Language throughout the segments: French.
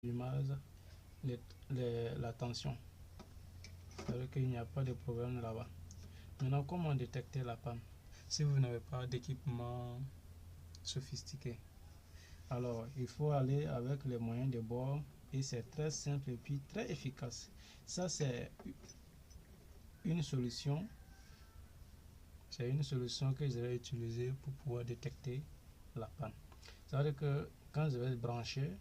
l'image la tension. C'est-à-dire qu'il n'y a pas de problème là-bas. Maintenant, comment détecter la panne si vous n'avez pas d'équipement sophistiqué? Alors, il faut aller avec les moyens de bord et c'est très simple et puis très efficace. Ça, c'est une solution. C'est une solution que je vais utiliser pour pouvoir détecter la panne. C'est-à-dire que quand je vais brancher,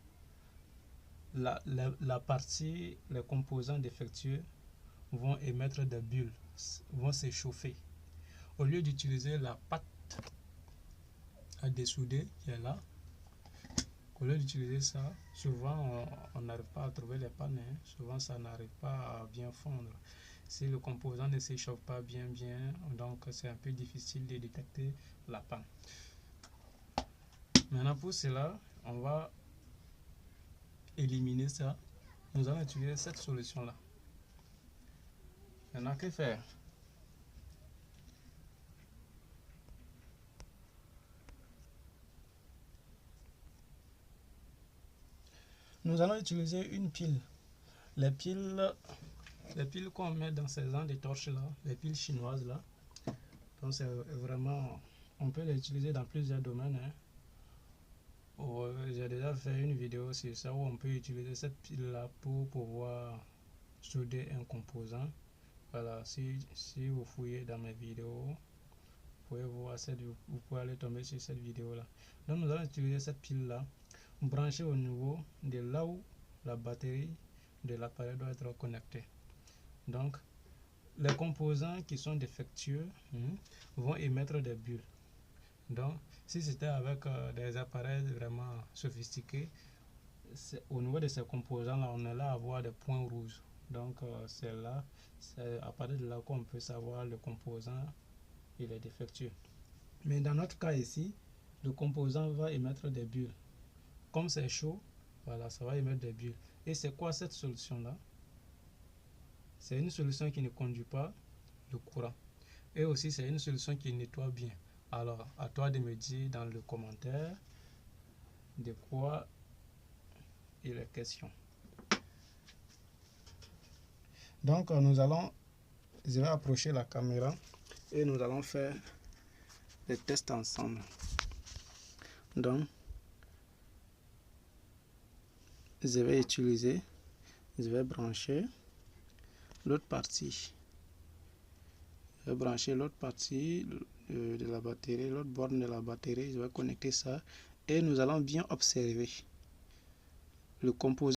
la partie, les composants défectueux vont émettre des bulles, vont s'échauffer. Au lieu d'utiliser la pâte à dessouder qui est là, au lieu d'utiliser ça, souvent on n'arrive pas à trouver les pannes, hein. Souvent ça n'arrive pas à bien fondre. Si le composant ne s'échauffe pas bien, donc c'est un peu difficile de détecter la panne. Maintenant pour cela, on va éliminer ça. Nous allons utiliser cette solution là. Maintenant que faire? Nous allons utiliser une pile. Les piles qu'on met dans ces genres de torches là, les piles chinoises là. Donc c'est vraiment, on peut les utiliser dans plusieurs domaines, hein. J'ai déjà fait une vidéo sur ça où on peut utiliser cette pile là pour pouvoir souder un composant. Voilà, si vous fouillez dans mes vidéos, vous pouvez voir vous pouvez aller tomber sur cette vidéo là. Donc nous allons utiliser cette pile là, brancher au niveau de là où la batterie de l'appareil doit être connectée. Donc les composants qui sont défectueux vont émettre des bulles. Donc si c'était avec des appareils vraiment sophistiqués, au niveau de ces composants là, on est là à voir des points rouges. Donc c'est à partir de là qu'on peut savoir le composant il est défectueux. Mais dans notre cas ici, le composant va émettre des bulles. Comme c'est chaud, voilà, ça va émettre des bulles. Et c'est quoi cette solution là? C'est une solution qui ne conduit pas le courant. Et aussi c'est une solution qui nettoie bien. Alors à toi de me dire dans le commentaire de quoi il est question. Donc je vais approcher la caméra et nous allons faire les tests ensemble. Donc je vais brancher l'autre partie. Je vais brancher l'autre partie de la batterie, l'autre borne de la batterie. Je vais connecter ça et nous allons bien observer le composant.